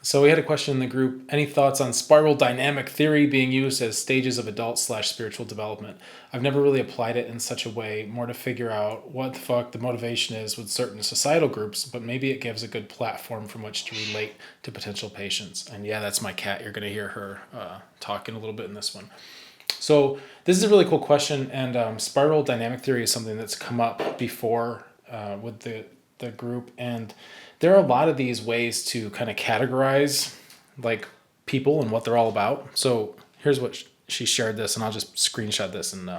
So we had a question in the group. Any thoughts on spiral dynamic theory being used as stages of adult/spiritual development? I've never really applied it in such a way, more to figure out what the fuck the motivation is with certain societal groups, but maybe it gives a good platform from which to relate to potential patients. And yeah, that's my cat. You're going to hear her talking a little bit in this one. So this is a really cool question, and spiral dynamic theory is something that's come up before with the group, and there are a lot of these ways to kind of categorize like people and what they're all about. So here's what she shared this, and I'll just screenshot this and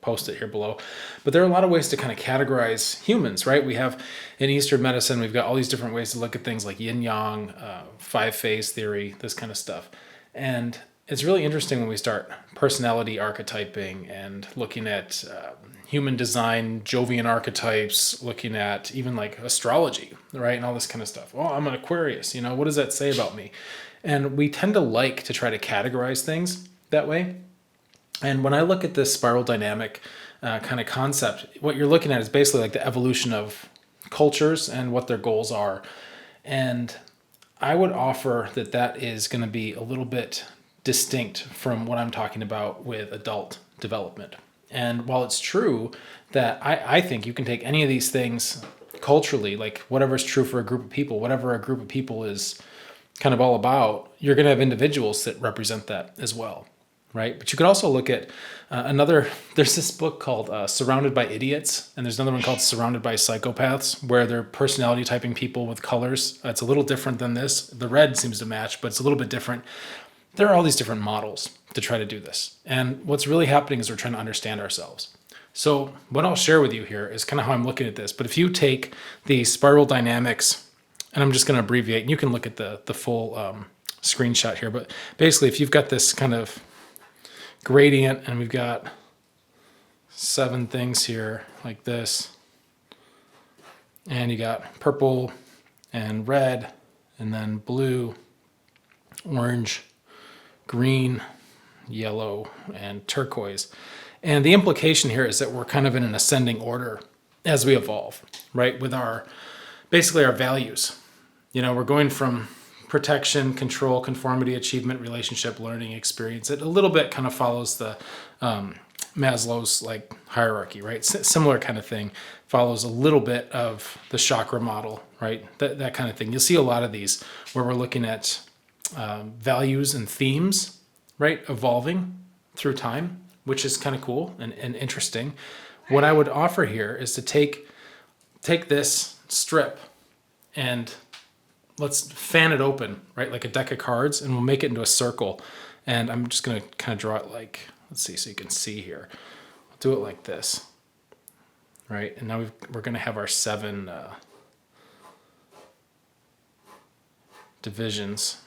post it here below. But there are a lot of ways to kind of categorize humans, right? We have in Eastern medicine, we've got all these different ways to look at things like yin yang, five phase theory, this kind of stuff. And it's really interesting when we start personality archetyping and looking at human design, Jovian archetypes, looking at even like astrology, right? And all this kind of stuff. Oh, I'm an Aquarius, what does that say about me? And we tend to like to try to categorize things that way. And when I look at this spiral dynamic kind of concept, what you're looking at is basically like the evolution of cultures and what their goals are. And I would offer that that is going to be a little bit distinct from what I'm talking about with adult development. And while it's true that I think you can take any of these things culturally, like whatever's true for a group of people, whatever a group of people is kind of all about, you're going to have individuals that represent that as well, right? But you could also look at there's this book called Surrounded by Idiots, and there's another one called Surrounded by Psychopaths, where they're personality typing people with colors. It's a little different than this. The red seems to match, but it's a little bit different. There are all these different models to try to do this. And what's really happening is we're trying to understand ourselves. So what I'll share with you here is kind of how I'm looking at this. But if you take the spiral dynamics, and I'm just going to abbreviate, and you can look at the full screenshot here. But basically, if you've got this kind of gradient, and we've got 7 things here like this, and you got purple and red, and then blue, orange, green, yellow, and turquoise. And the implication here is that we're kind of in an ascending order as we evolve, right? With basically our values. We're going from protection, control, conformity, achievement, relationship, learning, experience. It a little bit kind of follows the Maslow's like hierarchy, right? Similar kind of thing. Follows a little bit of the chakra model, right? That kind of thing. You'll see a lot of these where we're looking at values and themes, right? Evolving through time, which is kind of cool and interesting. What I would offer here is to take this strip and let's fan it open, right? Like a deck of cards, and we'll make it into a circle. And I'm just going to kind of draw it like, let's see, so you can see here. I'll do it like this, right? And now we're going to have our 7 divisions,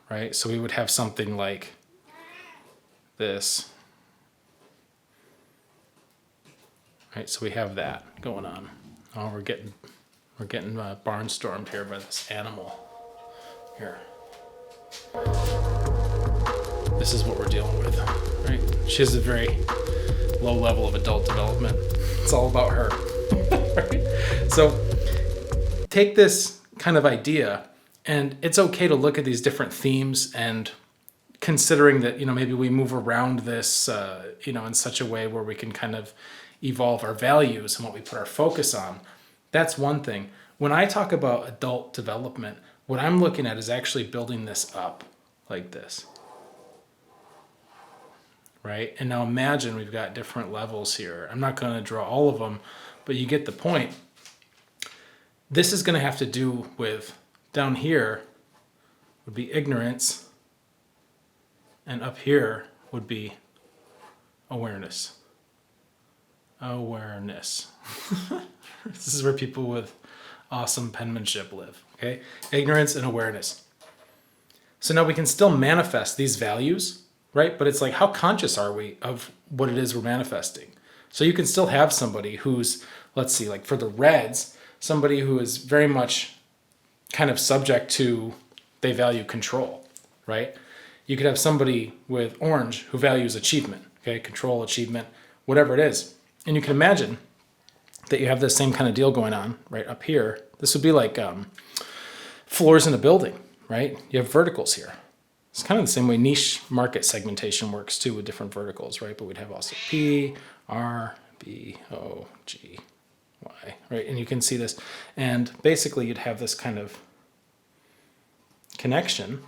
right? So we would have something like this, right? So we have that going on. Oh, we're getting barnstormed here by this animal here. This is what we're dealing with, right? She has a very low level of adult development. It's all about her, right? So take this kind of idea, and it's okay to look at these different themes, and considering that, maybe we move around this, in such a way where we can kind of evolve our values and what we put our focus on. That's one thing. When I talk about adult development, what I'm looking at is actually building this up like this, right? And now imagine we've got different levels here. I'm not going to draw all of them, but you get the point. This is going to have to do with, down here would be ignorance, and up here would be awareness. Awareness. This is where people with awesome penmanship live, okay? Ignorance and awareness. So now we can still manifest these values, right? But it's like, how conscious are we of what it is we're manifesting? So you can still have somebody who's, let's see, like for the reds, somebody who is very much kind of subject to, they value control, right? You could have somebody with orange who values achievement, okay? Control, achievement, whatever it is. And you can imagine that you have this same kind of deal going on right up here. This would be like floors in a building, right? You have verticals here. It's kind of the same way niche market segmentation works too with different verticals, right? But we'd have also P, R, B, O, G, Y, right? And you can see this. And basically you'd have this kind of connection.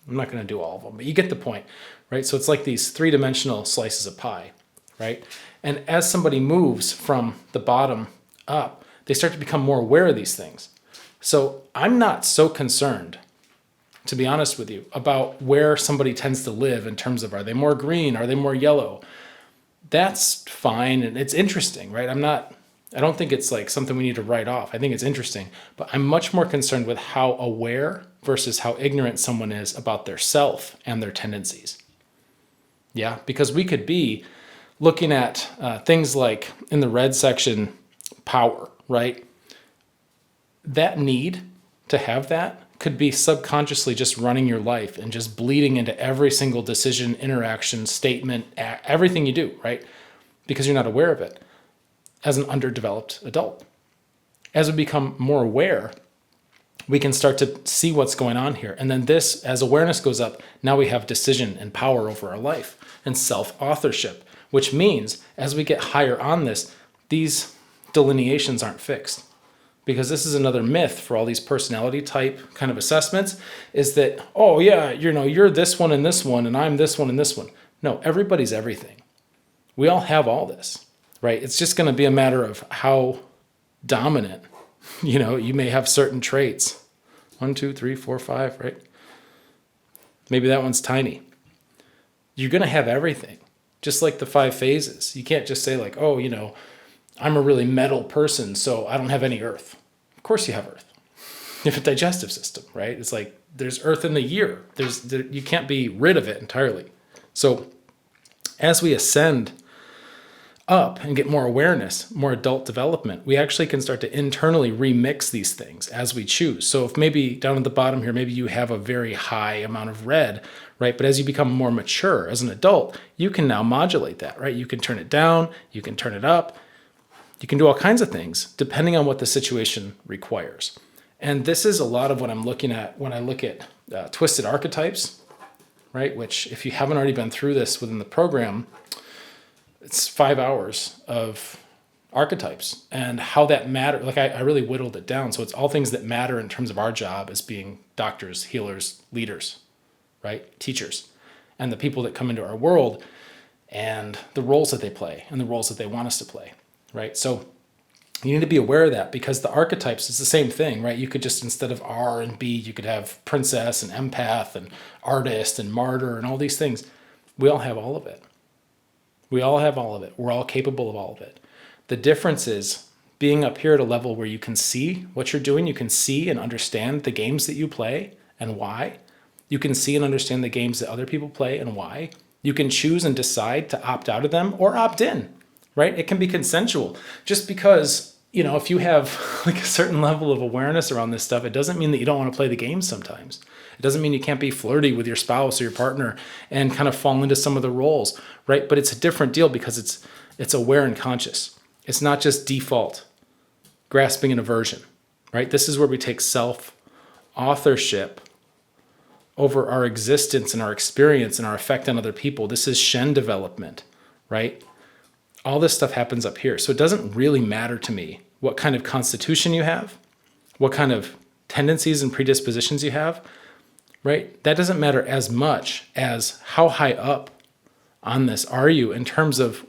I'm not going to do all of them, but you get the point, right? So it's like these three-dimensional slices of pie, right? And as somebody moves from the bottom up, they start to become more aware of these things. So I'm not so concerned, to be honest with you, about where somebody tends to live in terms of, are they more green? Are they more yellow? That's fine. And it's interesting, right? I don't think it's like something we need to write off. I think it's interesting, but I'm much more concerned with how aware versus how ignorant someone is about their self and their tendencies. Yeah, because we could be looking at things like in the red section, power, right? That need to have that could be subconsciously just running your life and just bleeding into every single decision, interaction, statement, everything you do, right? Because you're not aware of it as an underdeveloped adult. As we become more aware, we can start to see what's going on here. And then this, as awareness goes up, now we have decision and power over our life and self-authorship, which means as we get higher on this, these delineations aren't fixed. Because this is another myth for all these personality type kind of assessments, is that, oh yeah, you're this one and I'm this one and this one. No, everybody's everything. We all have all this, right? It's just going to be a matter of how dominant, you may have certain traits. 1, 2, 3, 4, 5, right? Maybe that one's tiny. You're going to have everything, just like the 5 phases. You can't just say like, oh, I'm a really metal person, so I don't have any earth. Of course you have earth. You have a digestive system, right? It's like there's earth in the year. You can't be rid of it entirely. So as we ascend up and get more awareness, more adult development, we actually can start to internally remix these things as we choose. So if maybe down at the bottom here, maybe you have a very high amount of red, right? But as you become more mature as an adult, you can now modulate that, right? You can turn it down, you can turn it up. You can do all kinds of things depending on what the situation requires. And this is a lot of what I'm looking at when I look at twisted archetypes, right? Which if you haven't already been through this within the program, it's 5 hours of archetypes and how that matter. Like I really whittled it down. So it's all things that matter in terms of our job as being doctors, healers, leaders, right? Teachers, and the people that come into our world and the roles that they play and the roles that they want us to play. Right. So you need to be aware of that because the archetypes is the same thing, right? You could just, instead of R and B, you could have princess and empath and artist and martyr and all these things. We all have all of it. We all have all of it. We're all capable of all of it. The difference is being up here at a level where you can see what you're doing. You can see and understand the games that you play and why. You can see and understand the games that other people play and why. You can choose and decide to opt out of them or opt in. Right? It can be consensual. Just because, if you have like a certain level of awareness around this stuff, it doesn't mean that you don't want to play the game sometimes. It doesn't mean you can't be flirty with your spouse or your partner and kind of fall into some of the roles, right? But it's a different deal because it's aware and conscious. It's not just default, grasping and aversion, right? This is where we take self-authorship over our existence and our experience and our effect on other people. This is Shen development, right? All this stuff happens up here. So it doesn't really matter to me what kind of constitution you have, what kind of tendencies and predispositions you have, right? That doesn't matter as much as how high up on this are you in terms of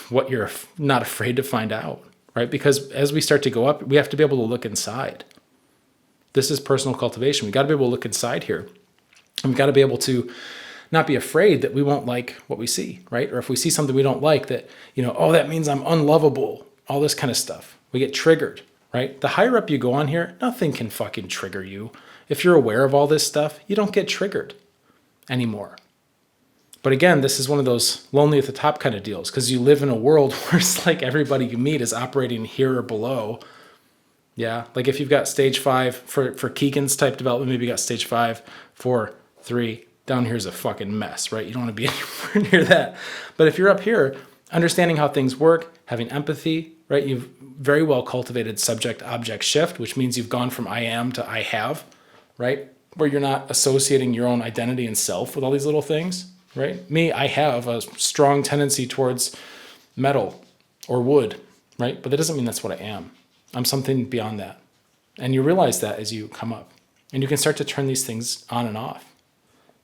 what you're not afraid to find out, right? Because as we start to go up, we have to be able to look inside. This is personal cultivation. We got to be able to look inside here. And we got to be able to not be afraid that we won't like what we see, right? Or if we see something we don't like, that, oh, that means I'm unlovable, all this kind of stuff. We get triggered, right? The higher up you go on here, nothing can fucking trigger you. If you're aware of all this stuff, you don't get triggered anymore. But again, this is one of those lonely at the top kind of deals because you live in a world where it's like everybody you meet is operating here or below. Yeah, like if you've got stage 5 for Keegan's type development, maybe you got stage 5, 4, 3, down here's a fucking mess, right? You don't want to be anywhere near that. But if you're up here, understanding how things work, having empathy, right? You've very well cultivated subject-object shift, which means you've gone from I am to I have, right? where you're not associating your own identity and self with all these little things, right? Me, I have a strong tendency towards metal or wood, right? But that doesn't mean that's what I am. I'm something beyond that. And you realize that as you come up. And you can start to turn these things on and off,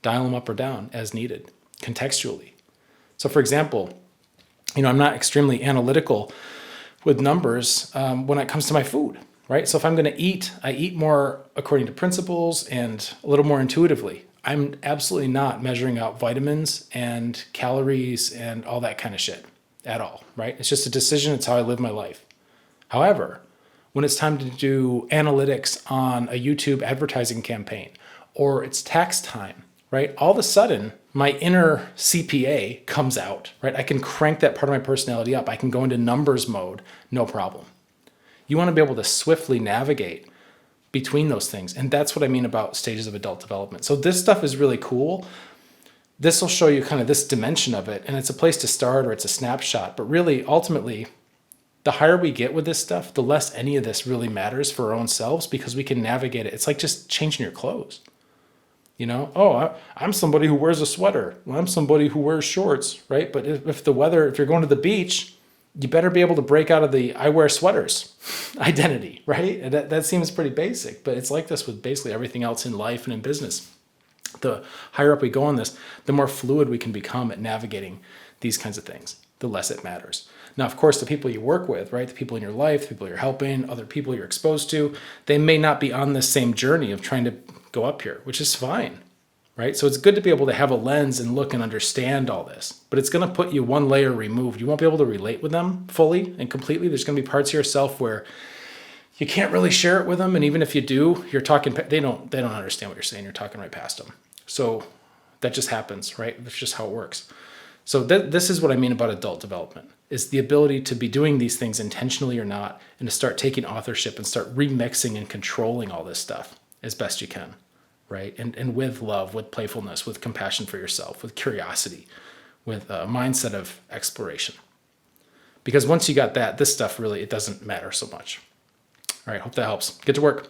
dial them up or down as needed, contextually. So for example, I'm not extremely analytical with numbers when it comes to my food, right? So if I'm going to eat, I eat more according to principles and a little more intuitively. I'm absolutely not measuring out vitamins and calories and all that kind of shit at all, right? It's just a decision. It's how I live my life. However, when it's time to do analytics on a YouTube advertising campaign or it's tax time, right? All of a sudden, my inner CPA comes out, right? I can crank that part of my personality up. I can go into numbers mode, no problem. You want to be able to swiftly navigate between those things. And that's what I mean about stages of adult development. So this stuff is really cool. This will show you kind of this dimension of it. And it's a place to start or it's a snapshot. But really, ultimately, the higher we get with this stuff, the less any of this really matters for our own selves because we can navigate it. It's like just changing your clothes. I'm somebody who wears a sweater. Well, I'm somebody who wears shorts, right? But if you're going to the beach, you better be able to break out of the I wear sweaters identity, right? And that seems pretty basic, but it's like this with basically everything else in life and in business. The higher up we go on this, the more fluid we can become at navigating these kinds of things, the less it matters. Now, of course, the people you work with, right? The people in your life, the people you're helping, other people you're exposed to, they may not be on this same journey of trying to go up here, which is fine, right? So it's good to be able to have a lens and look and understand all this, but it's going to put you one layer removed. You won't be able to relate with them fully and completely. There's going to be parts of yourself where you can't really share it with them. And even if you do, they don't understand what you're saying. You're talking right past them. So that just happens, right? That's just how it works. So this is what I mean about adult development, is the ability to be doing these things intentionally or not, and to start taking authorship and start remixing and controlling all this stuff as best you can, right? And with love, with playfulness, with compassion for yourself, with curiosity, with a mindset of exploration. Because once you got that, this stuff really, it doesn't matter so much. All right, hope that helps. Get to work.